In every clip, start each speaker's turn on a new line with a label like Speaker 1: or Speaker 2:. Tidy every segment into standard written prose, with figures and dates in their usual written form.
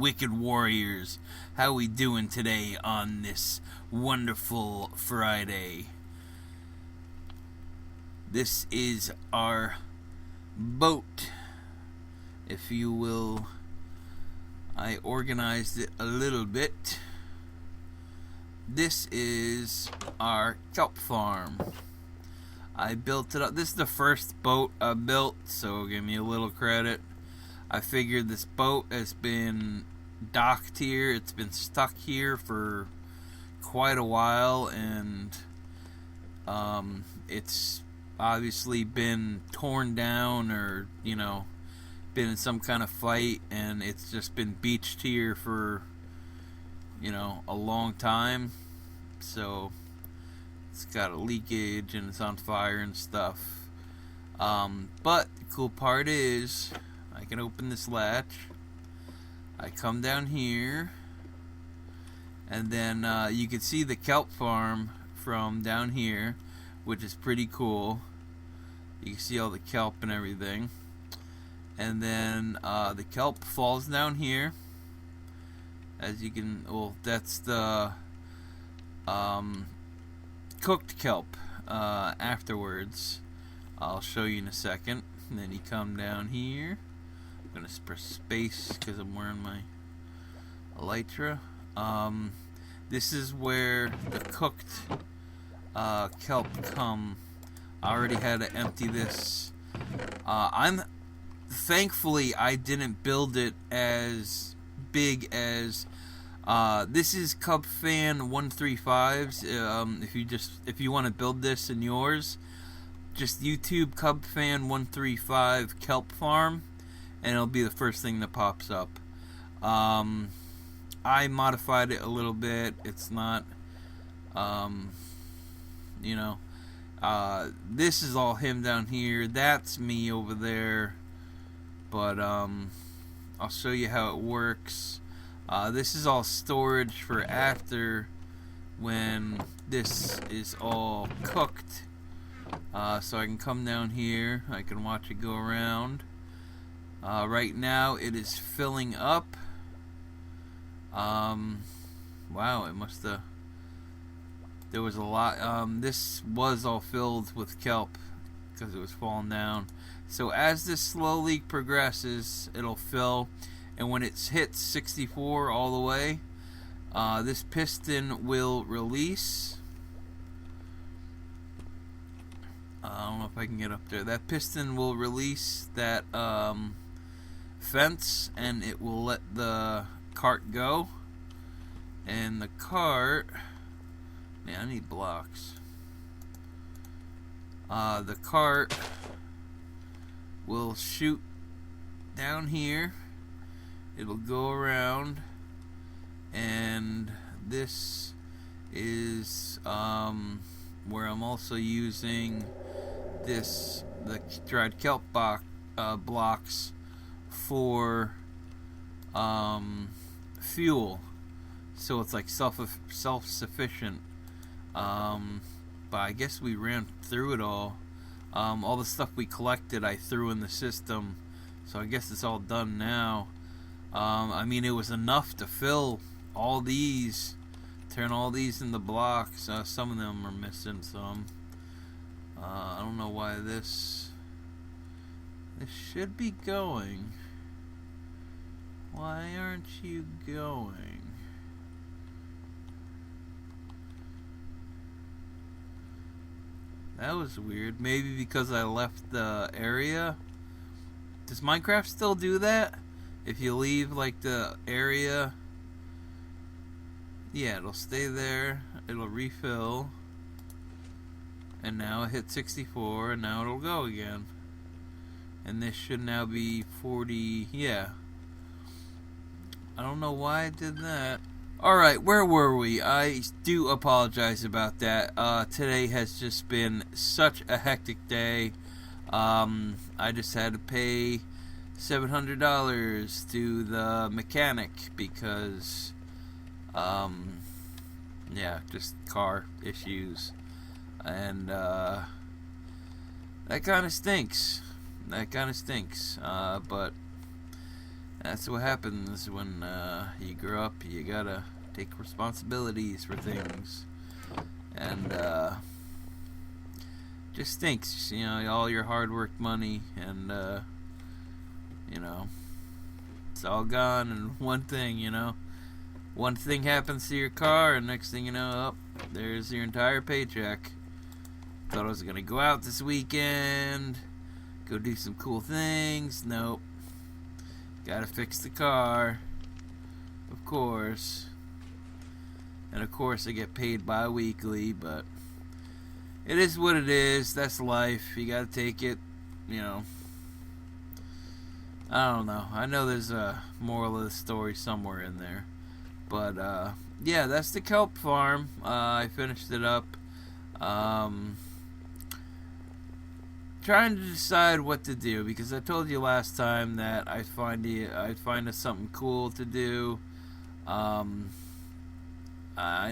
Speaker 1: Wicked Warriors. How we doing today on this wonderful Friday? This is our boat, if you will. I organized it a little bit. This is our kelp farm. I built it up. This is the first boat I built, so give me a little credit. I figured this boat has been docked here. It's been stuck here for quite a while, and it's obviously been torn down or, been in some kind of fight, and it's just been beached here for, a long time. So it's got a leakage and it's on fire and stuff. But the cool part is I can open this latch. I come down here, and then you can see the kelp farm from down here, which is pretty cool. You can see all the kelp and everything. And then the kelp falls down here. As you can, that's the cooked kelp afterwards. I'll show you in a second. And then you come down here. I'm going to press space because I'm wearing my elytra. This is where the cooked kelp come. I already had to empty this. Thankfully I didn't build it as big as this is Cub Fan 135's. If you want to build this in yours, just YouTube Cub Fan 135 kelp farm, and it'll be the first thing that pops up. I modified it a little bit. It's not, this is all him down here. That's me over there. But I'll show you how it works. This is all storage for after when this is all cooked. So I can come down here. I can watch it go around. Right now it is filling up. Wow, it must have. There was a lot. This was all filled with kelp because it was falling down. So as this slowly progresses, it'll fill, and when it hits 64 all the way, this piston will release. I don't know if I can get up there. That piston will release that fence, and it will let the cart go. And the cart, man, I need blocks. The cart will shoot down here. It'll go around, and this is where I'm also using the dried kelp blocks for fuel, so it's like self-sufficient. But I guess we ran through it all. All the stuff we collected I threw in the system, so I guess it's all done now. I mean, it was enough to fill all these, turn all these into blocks. Some of them are missing some. I don't know why this should be going. Why aren't you going? That was weird. Maybe because I left the area. Does Minecraft still do that? If you leave like the area, yeah, it'll stay there. It'll refill. And now it hit 64, and now it'll go again. And this should now be 40, yeah. I don't know why I did that. Alright, where were we? I do apologize about that. Today has just been such a hectic day. I just had to pay $700 to the mechanic because, just car issues. And, that kind of stinks. But That's what happens when you grow up. You gotta take responsibilities for things. And just stinks, all your hard work money, and it's all gone. And one thing happens to your car, and next thing you know, there's your entire paycheck. Thought I was gonna go out this weekend, go do some cool things. Nope. Gotta fix the car, of course. And of course I get paid bi-weekly, but it is what it is. That's life. You gotta take it, I don't know. I know there's a moral of the story somewhere in there. But, yeah, that's the kelp farm. I finished it up. Trying to decide what to do, because I told you last time that I'd find us something cool to do. I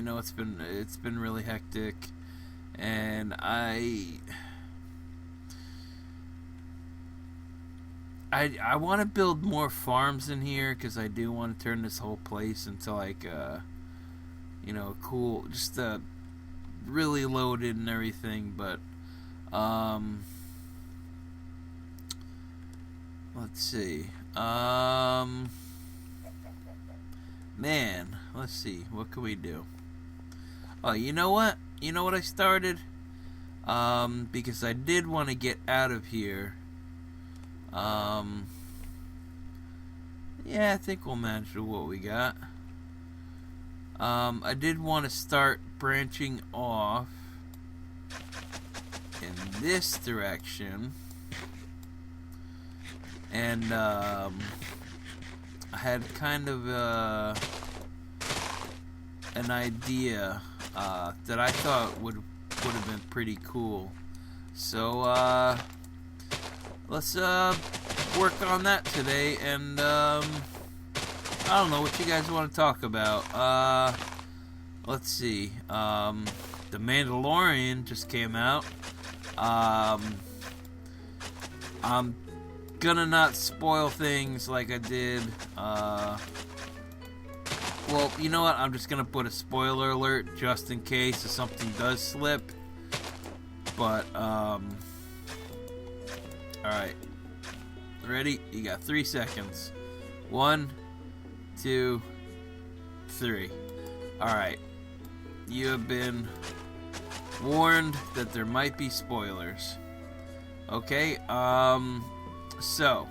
Speaker 1: know it's been really hectic, and I want to build more farms in here, because I do want to turn this whole place into like cool, just really loaded and everything. But let's see. Man, let's see. What can we do? Oh, you know what? You know what I started? Because I did want to get out of here. Yeah, I think we'll manage with what we got. I did want to start branching off in this direction. And, I had kind of, an idea, that I thought would have been pretty cool. So, let's, work on that today, and, I don't know what you guys want to talk about. Let's see, The Mandalorian just came out. I'm gonna not spoil things like I did. Well, you know what? I'm just gonna put a spoiler alert just in case if something does slip. But, alright. Ready? You got 3 seconds. 1, 2, 3. Alright. You have been warned that there might be spoilers. Okay, so,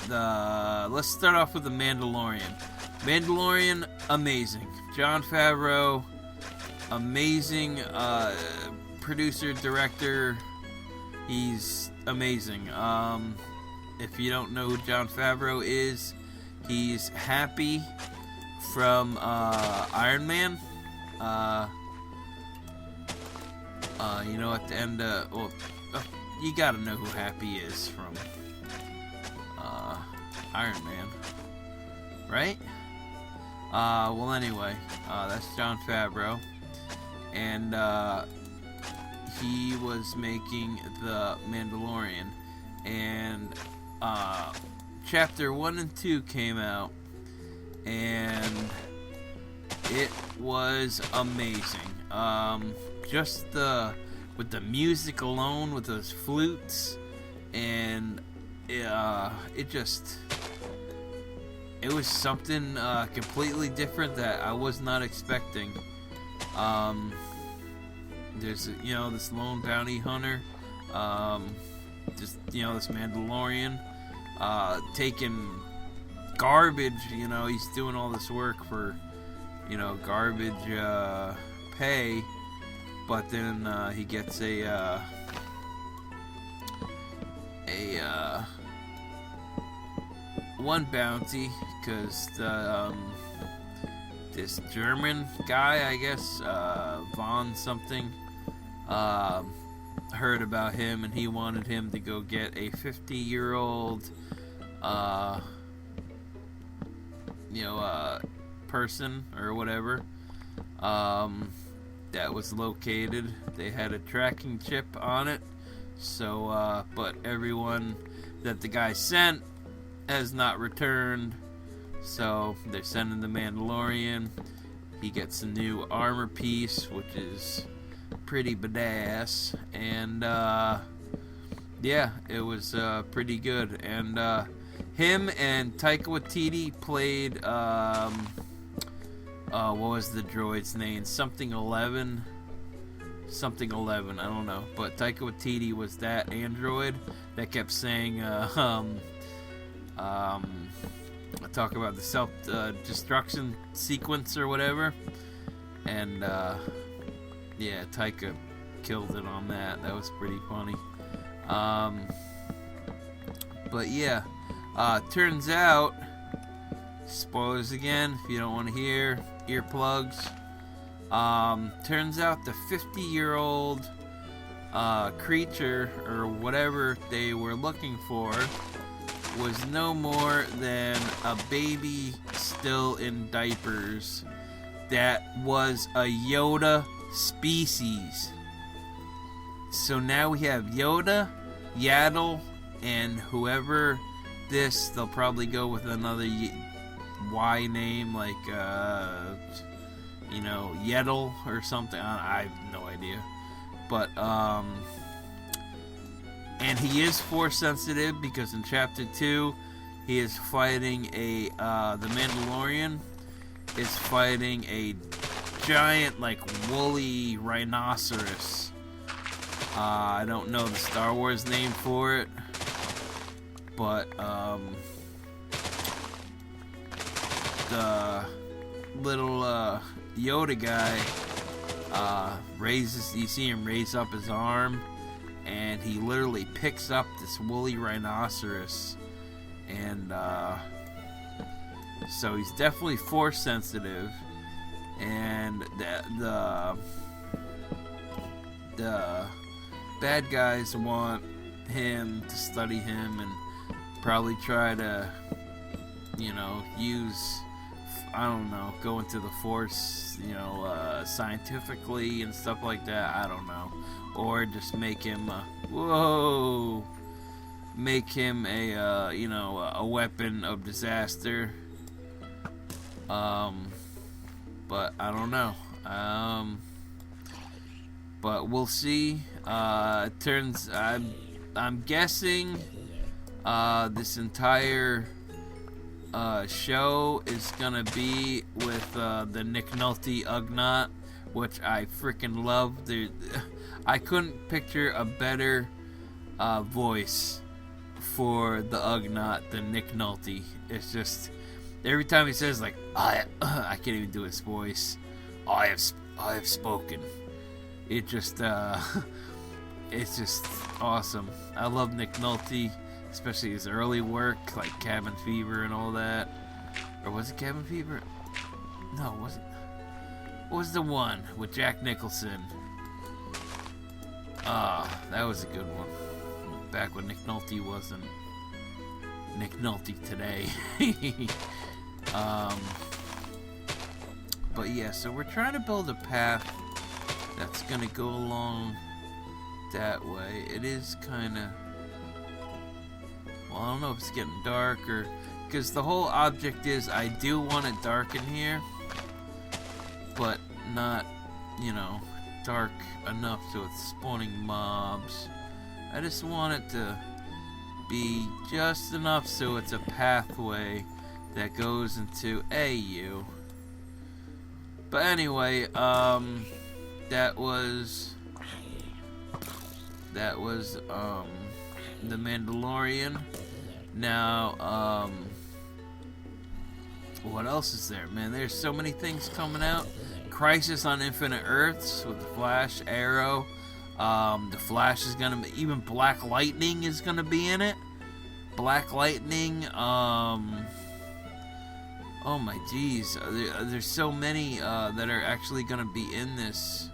Speaker 1: let's start off with The Mandalorian. Mandalorian, amazing. Jon Favreau, amazing, producer, director. He's amazing. If you don't know who Jon Favreau is, he's Happy from, Iron Man. At the end, you gotta know who Happy is from Iron Man, right? Well, anyway, that's Jon Favreau, and he was making The Mandalorian, and Chapter 1 and 2 came out, and it was amazing. Just with the music alone, with those flutes, and it was something completely different that I was not expecting. There's this lone bounty hunter, this Mandalorian, taking garbage. He's doing all this work for garbage pay. But then he gets a one bounty, because this German guy, I guess, Von something, heard about him, and he wanted him to go get a 50-year-old person or whatever, that was located. They had a tracking chip on it, so but everyone that the guy sent has not returned, so they're sending the Mandalorian. He gets a new armor piece, which is pretty badass, and yeah, it was pretty good. And him and Taika Waititi played what was the droid's name? Something 11, I don't know. But Taika Waititi was that android that kept saying, talk about the self-destruction sequence or whatever. And, yeah, Taika killed it on that. That was pretty funny. But yeah, turns out, spoilers again, if you don't want to hear, earplugs. Turns out the 50-year-old creature, or whatever they were looking for, was no more than a baby still in diapers that was a Yoda species. So now we have Yoda, Yaddle, and whoever they'll probably go with another Y name, like, Yeddle or something. I have no idea. But, and he is force sensitive because in Chapter 2, he is fighting the Mandalorian is fighting a giant, like, woolly rhinoceros. I don't know the Star Wars name for it, but, the little, Yoda guy, you see him raise up his arm, and he literally picks up this woolly rhinoceros, and, so he's definitely force sensitive, and the bad guys want him to study him and probably try to, use, I don't know, go into the Force, scientifically and stuff like that. I don't know. Or just make him, make him a weapon of disaster. But I don't know. But we'll see. I'm guessing, this entire show is gonna be with the Nick Nolte Ugnaught, which I freaking love. I couldn't picture a better voice for the Ugnaught than Nick Nolte. It's just every time he says, like, I can't even do his voice. I have spoken. It just it's just awesome. I love Nick Nolte. Especially his early work, like Cabin Fever and all that. Or was it Cabin Fever? No, it wasn't. What was the one with Jack Nicholson? That was a good one. Back when Nick Nolte wasn't Nick Nolte today. But yeah, so we're trying to build a path that's gonna go along that way. It is kinda, well, I don't know if it's getting dark or, because the whole object is I do want it dark in here, but not, dark enough so it's spawning mobs. I just want it to be just enough so it's a pathway that goes into AU. But anyway, that was The Mandalorian. Now, what else is there? Man, there's so many things coming out. Crisis on Infinite Earths with the Flash, Arrow. The Flash is gonna be, even Black Lightning is gonna be in it. Black Lightning, oh my geez, there's so many that are actually gonna be in this.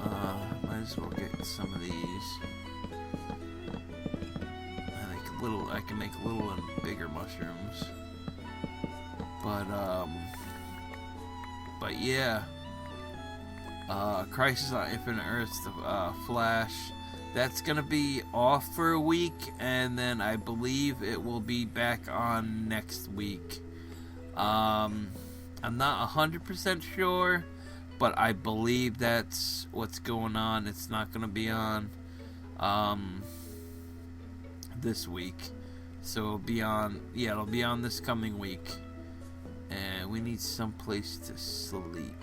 Speaker 1: Might as well get some of these. I can make little and bigger mushrooms. But yeah. Crisis on Infinite Earths, the Flash. that's gonna be off for a week, and then I believe it will be back on next week. I'm not 100% sure, but I believe that's what's going on. It's not gonna be on this week, so it'll be on this coming week. And we need some place to sleep.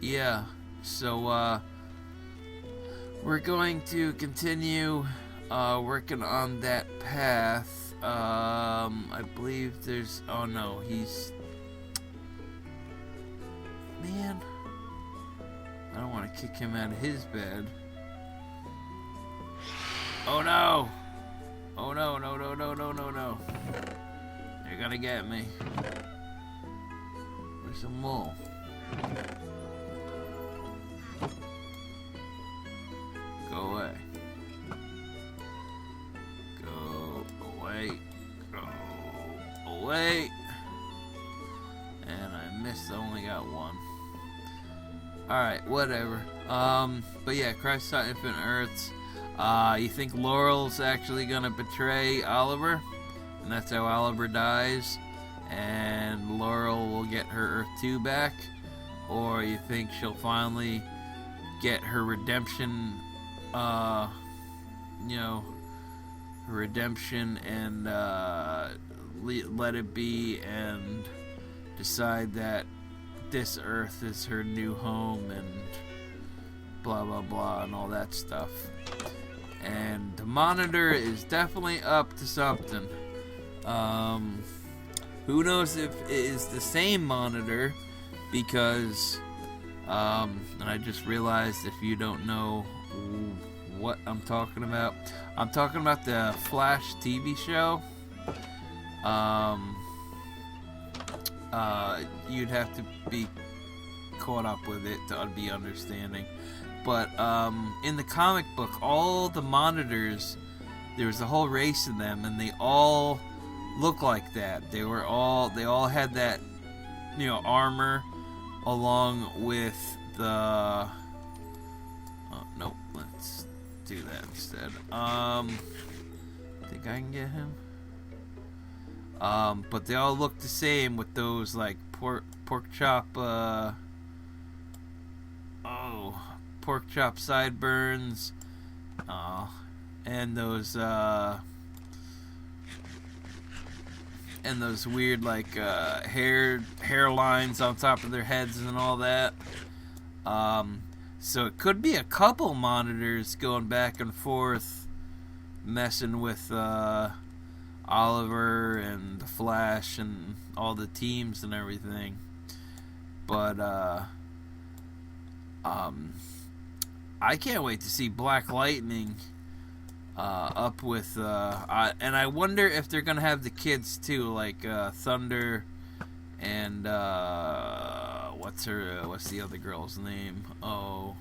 Speaker 1: Yeah, so we're going to continue working on that path. I believe there's, oh no, man, I don't want to kick him out of his bed. Oh no! Oh no, no, no, no, no, no, no. They're gonna get me. Where's the mole? Go away. Go away. Go away. And I missed, I only got one. Alright, whatever. But yeah, Christ Saw Infinite Earths. You think Laurel's actually gonna betray Oliver? And that's how Oliver dies? And Laurel will get her Earth 2 back? Or you think she'll finally get her redemption, her redemption and let it be and decide that this Earth is her new home and blah blah blah and all that stuff. And the Monitor is definitely up to something. Who knows if it is the same Monitor, because and I just realized, if you don't know what I'm talking about the Flash TV show. You'd have to be caught up with it to be understanding. But in the comic book, all the Monitors, there was a whole race of them, and they all look like that. They all had that, armor, along with the. Oh no, let's do that instead. Think I can get him. But they all look the same with those like pork chop. Pork chop sideburns, and those weird like hairlines on top of their heads and all that. So it could be a couple Monitors going back and forth, messing with Oliver and the Flash and all the teams and everything. But I can't wait to see Black Lightning up with and I wonder if they're gonna have the kids too, like Thunder and what's the other girl's name? Oh,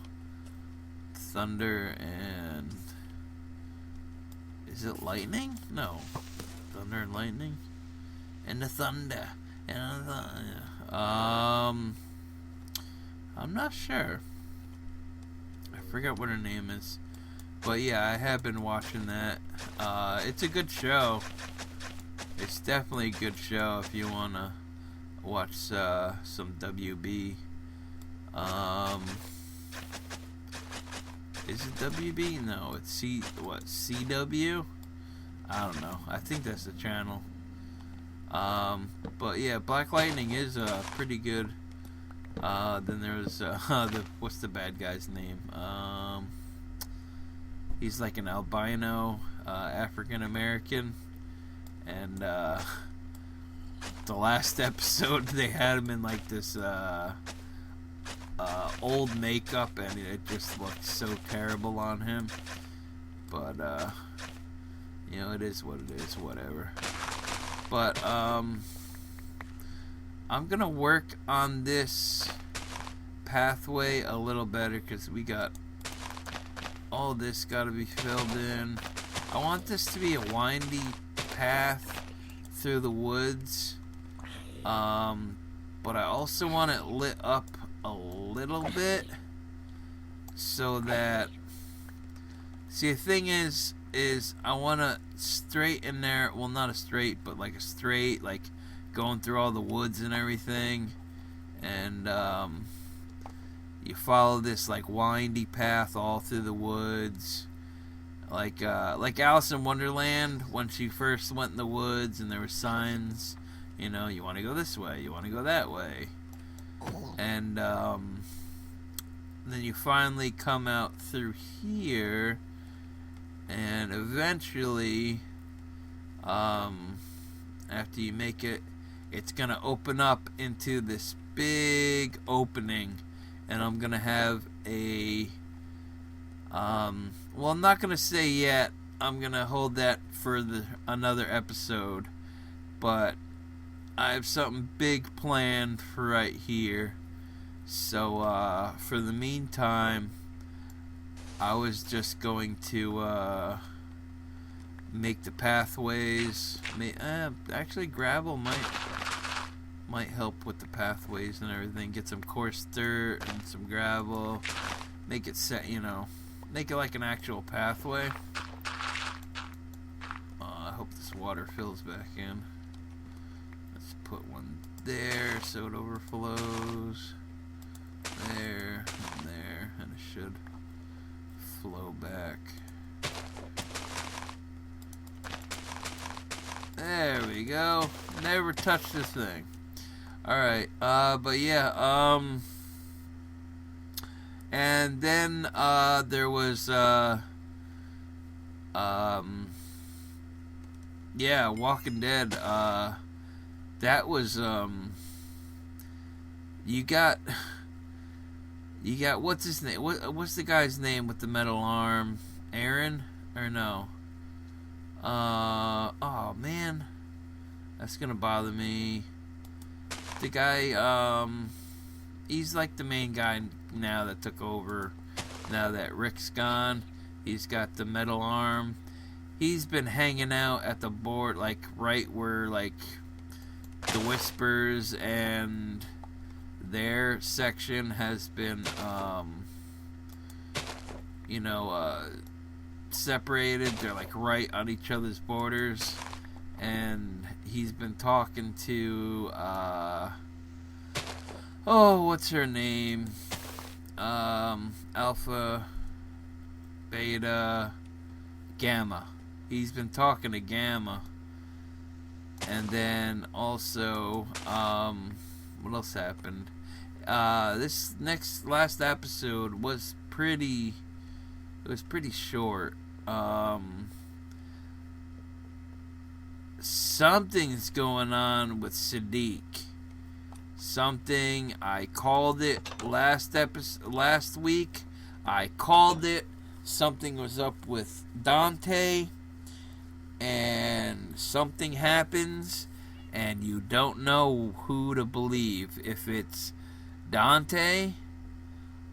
Speaker 1: Thunder and, is it Lightning? No, Thunder and Lightning and the Thunder and I'm not sure. I forgot what her name is. But yeah, I have been watching that. It's a good show. It's definitely a good show if you want to watch some WB. Is it WB? No, it's CW? I don't know. I think that's the channel. But yeah, Black Lightning is pretty good. Then there's what's the bad guy's name? He's like an albino African American, and the last episode they had him in like this old makeup, and it just looked so terrible on him. But it is what it is, whatever. But I'm gonna work on this pathway a little better, because we got all this got to be filled in. I want this to be a windy path through the woods, but I also want it lit up a little bit so that, see, the thing is I want to straighten there, well, not a straight, but like a straight, like going through all the woods and everything, and you follow this like windy path all through the woods, like Alice in Wonderland when she first went in the woods and there were signs, you know, you want to go this way, you want to go that way, and then you finally come out through here, and eventually, after you make it, it's gonna open up into this big opening, and I'm gonna have a, well, I'm not gonna say yet. I'm gonna hold that for another episode, but I have something big planned for right here. So for the meantime, I was just going to make the pathways. Actually, gravel might help with the pathways and everything. Get some coarse dirt and some gravel. Make it set, you know, make it like an actual pathway. I hope this water fills back in. Let's put one there so it overflows. There, and there, and it should flow back. There we go. Never touched this thing. Alright, but yeah, and then, there was, yeah, Walking Dead, that was, you got, what's his name? What's the guy's name with the metal arm? Aaron? Or no? Oh man, that's gonna bother me. The guy, he's like the main guy now that took over. Now that Rick's gone, he's got the metal arm. He's been hanging out at the board, like right where like the Whispers and their section has been, you know, separated. They're like right on each other's borders, and he's been talking to what's her name, Alpha, Beta, Gamma. He's been talking to Gamma, and then also what else happened? This last episode was pretty short. Something's going on with Sadiq. Something, I called it last week. I called it. Something was up with Dante, and something happens, and you don't know who to believe, if it's Dante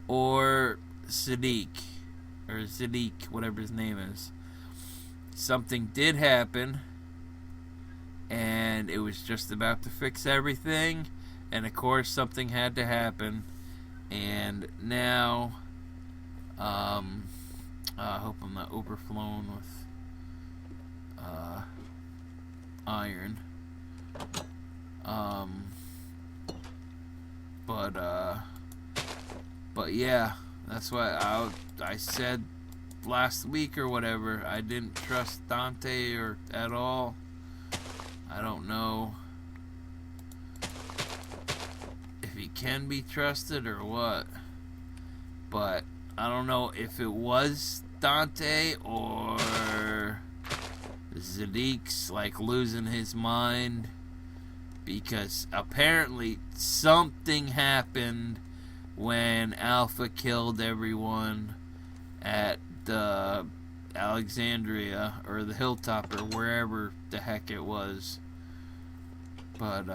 Speaker 1: or Sadiq, whatever his name is. Something did happen, and it was just about to fix everything, and of course something had to happen, and now I hope I'm not overflowing with iron. But yeah, that's why I said last week or whatever, I didn't trust Dante or at all. I don't know if he can be trusted or what, but I don't know if it was Dante or Sadiq's like losing his mind, because apparently something happened when Alpha killed everyone at the Alexandria or the Hilltop or wherever the heck it was. But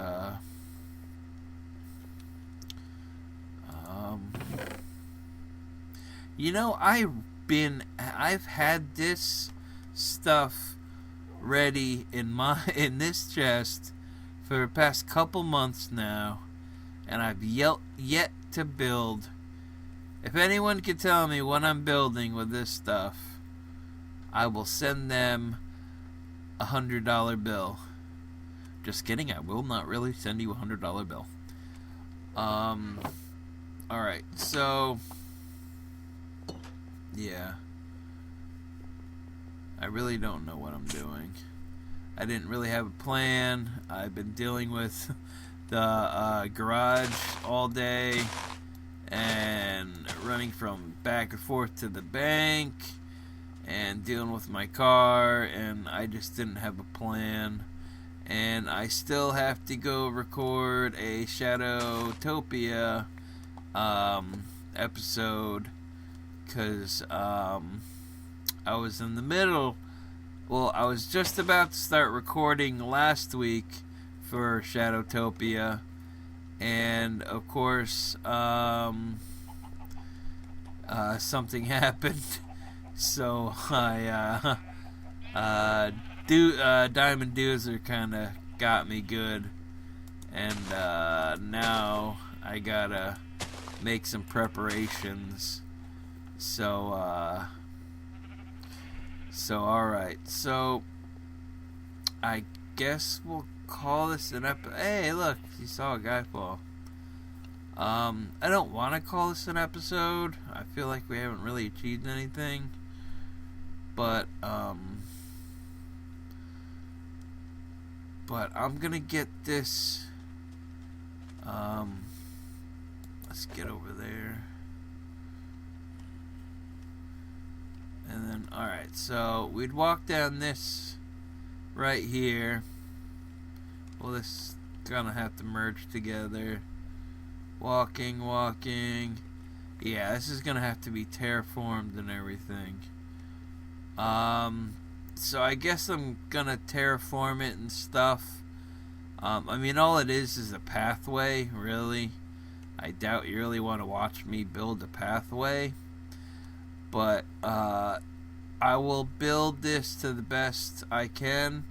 Speaker 1: you know, I've had this stuff ready in this chest for the past couple months now, and I've yet to build. If anyone can tell me what I'm building with this stuff, I will send them $100 bill. Just kidding, I will not really send you $100 bill. Alright, so yeah. I really don't know what I'm doing. I didn't really have a plan. I've been dealing with the garage all day and running from back and forth to the bank and dealing with my car, and I just didn't have a plan. And I still have to go record a Shadowtopia episode because I was in the middle. Well, I was just about to start recording last week for Shadowtopia, and of course something happened, so I Diamond Doozer kind of got me good, and now I gotta make some preparations. So alright. So I guess we'll call this an episode. Hey, look, you saw a guy fall. I don't want to call this an episode. I feel like we haven't really achieved anything. But I'm gonna get this. Let's get over there. And then, alright, so we'd walk down this right here. Well, this is gonna have to merge together. Walking. Yeah, this is gonna have to be terraformed and everything. So I guess I'm gonna terraform it and stuff. I mean, all it is a pathway, really. I doubt you really want to watch me build a pathway. But I will build this to the best I can,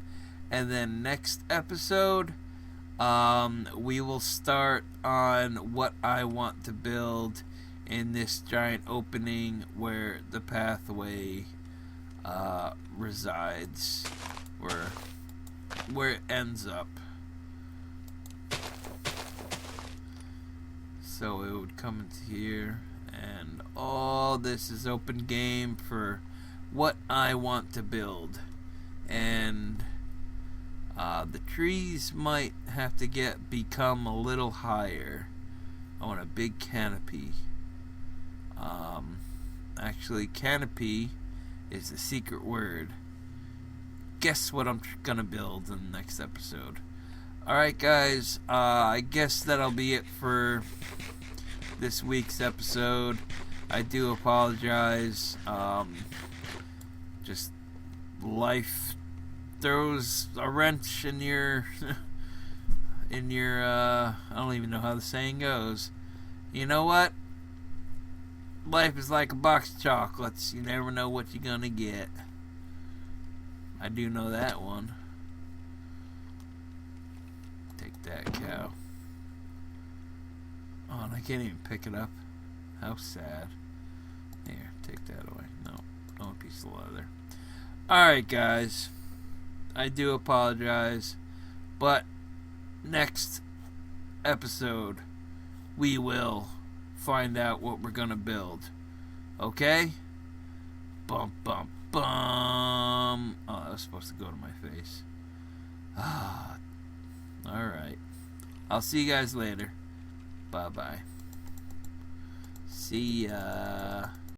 Speaker 1: and then next episode we will start on what I want to build in this giant opening where the pathway resides, where it ends up. So it would come into here, and all this is open game for what I want to build. And the trees might have to become a little higher. I want a big canopy. Actually, canopy is the secret word. Guess what I'm gonna build in the next episode. Alright guys, I guess that'll be it for this week's episode. I do apologize. Just life throws a wrench in your I don't even know how the saying goes. You know what? Life is like a box of chocolates. You never know what you're gonna get. I do know that one. Take that, cow. Oh, and I can't even pick it up. How sad. Here, take that away. No, I want a piece of leather. Alright, guys. I do apologize. But next episode, we will find out what we're gonna build. Okay? Bum, bum, bum. Oh, that was supposed to go to my face. Ah. Alright. I'll see you guys later. Bye-bye. See ya.